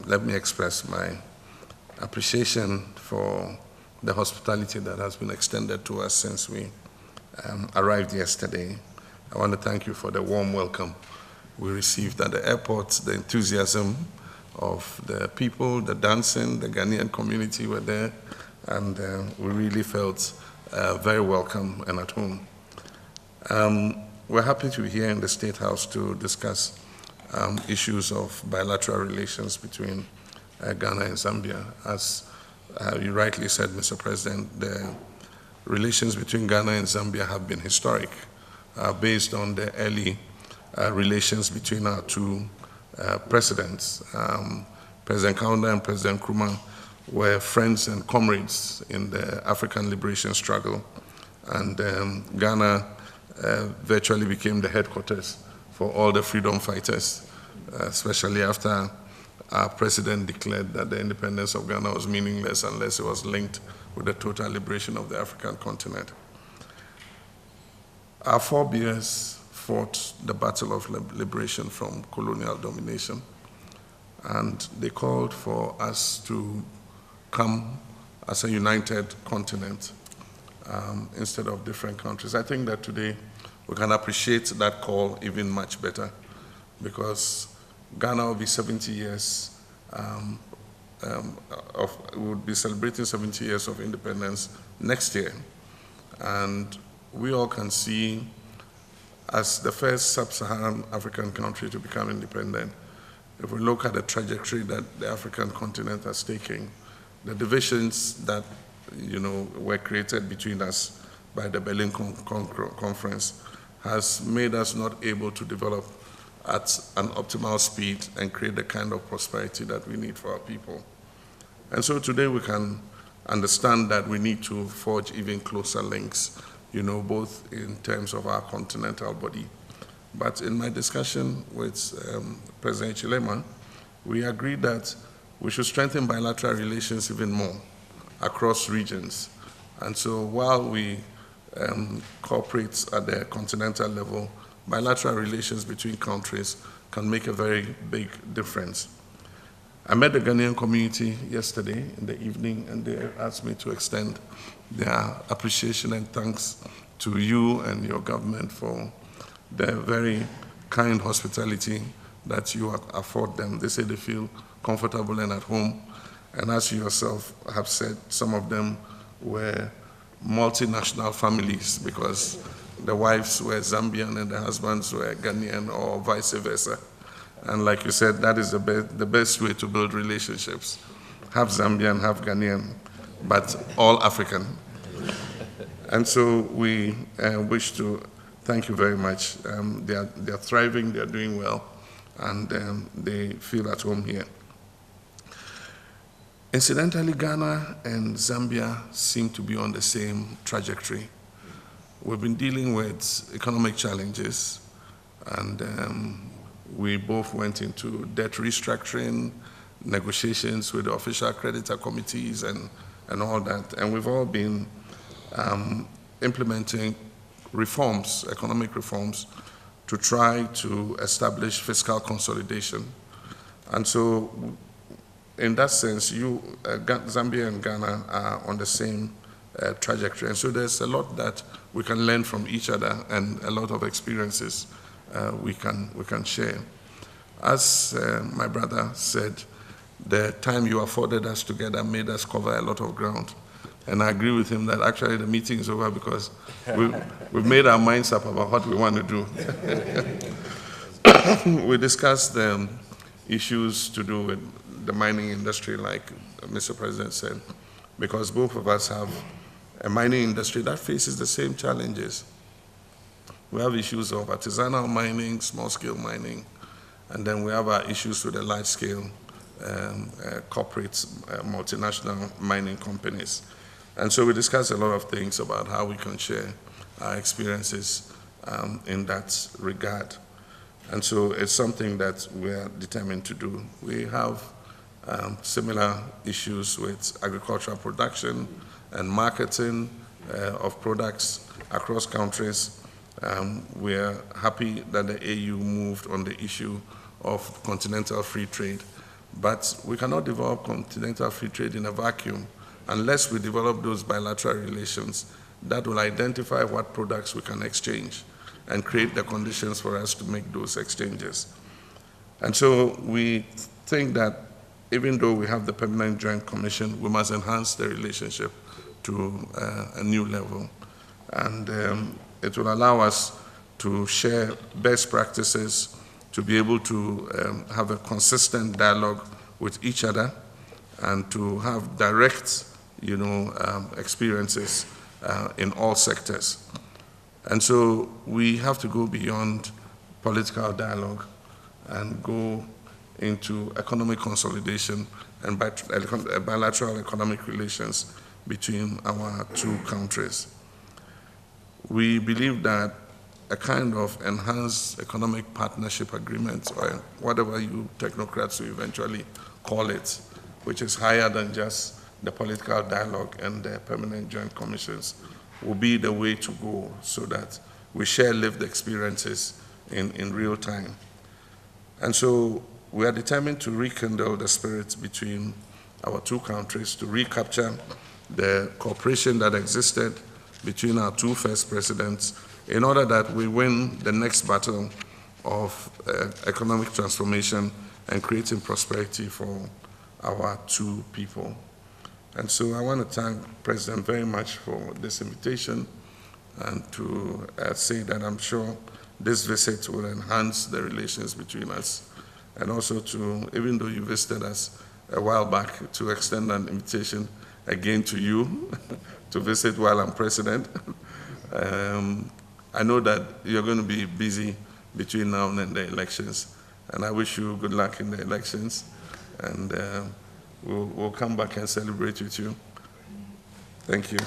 let me express my appreciation for the hospitality that has been extended to us since we arrived yesterday. I want to thank you for the warm welcome we received at the airport, the enthusiasm of the people, the dancing, the Ghanaian community were there, and we really felt very welcome and at home. We're happy to be here in the State House to discuss issues of bilateral relations between Ghana and Zambia. As you rightly said, Mr. President, the relations between Ghana and Zambia have been historic, based on the early relations between our two presidents. President Kaunda and President Nkrumah were friends and comrades in the African liberation struggle, and Ghana virtually became the headquarters for all the freedom fighters, especially after our president declared that the independence of Ghana was meaningless unless it was linked with the total liberation of the African continent. Our forebears fought the battle of liberation from colonial domination, and they called for us to come as a united continent instead of different countries. I think that today we can appreciate that call even much better, because Ghana will be 70 years we would be celebrating 70 years of independence next year. And we all can see, as the first sub-Saharan African country to become independent, if we look at the trajectory that the African continent has taken, the divisions that were created between us by the Berlin Conference has made us not able to develop at an optimal speed and create the kind of prosperity that we need for our people. And so today we can understand that we need to forge even closer links, both in terms of our continental body. But in my discussion with President Chilema, we agreed that we should strengthen bilateral relations even more across regions. And so while we cooperate at the continental level, bilateral relations between countries can make a very big difference. I met the Ghanaian community yesterday in the evening, and they asked me to extend their appreciation and thanks to you and your government for the very kind hospitality that you afford them. They say they feel comfortable and at home. And as you yourself have said, some of them were multinational families because the wives were Zambian and the husbands were Ghanaian, or vice versa. And like you said, that is the best way to build relationships. Have Zambian, have Ghanaian, but all African. And so we wish to thank you very much. They are thriving, they are doing well, and they feel at home here. Incidentally, Ghana and Zambia seem to be on the same trajectory. We've been dealing with economic challenges, and we both went into debt restructuring, negotiations with the official creditor committees and all that. And we've all been implementing reforms, economic reforms, to try to establish fiscal consolidation. And so in that sense, Zambia and Ghana are on the same trajectory. And so there's a lot that we can learn from each other and a lot of experiences we can share. As my brother said, the time you afforded us together made us cover a lot of ground. And I agree with him that actually the meeting is over because we've made our minds up about what we want to do. We discussed issues to do with the mining industry, like Mr. President said, because both of us have a mining industry that faces the same challenges. We have issues of artisanal mining, small-scale mining, and then we have our issues with the large-scale corporate multinational mining companies. And so we discussed a lot of things about how we can share our experiences in that regard. And so it's something that we're determined to do. We have similar issues with agricultural production and marketing of products across countries. We're happy that the AU moved on the issue of continental free trade, But we cannot develop continental free trade in a vacuum unless we develop those bilateral relations that will identify what products we can exchange and create the conditions for us to make those exchanges. And so we think that even though we have the Permanent Joint Commission, we must enhance the relationship to a new level. And it will allow us to share best practices, to be able to have a consistent dialogue with each other, and to have direct, experiences in all sectors. And so we have to go beyond political dialogue and go into economic consolidation and bilateral economic relations between our two countries. We believe that a kind of enhanced economic partnership agreement, or whatever you technocrats will eventually call it, which is higher than just the political dialogue and the Permanent Joint Commissions, will be the way to go so that we share lived experiences in real time. And so we are determined to rekindle the spirit between our two countries, to recapture the cooperation that existed between our two first presidents, in order that we win the next battle of economic transformation and creating prosperity for our two people. And so I want to thank the President very much for this invitation, and to say that I'm sure this visit will enhance the relations between us, and also to, even though you visited us a while back, to extend an invitation again to you to visit while I'm president. I know that you're going to be busy between now and the elections, and I wish you good luck in the elections, and we'll come back and celebrate with you. Thank you.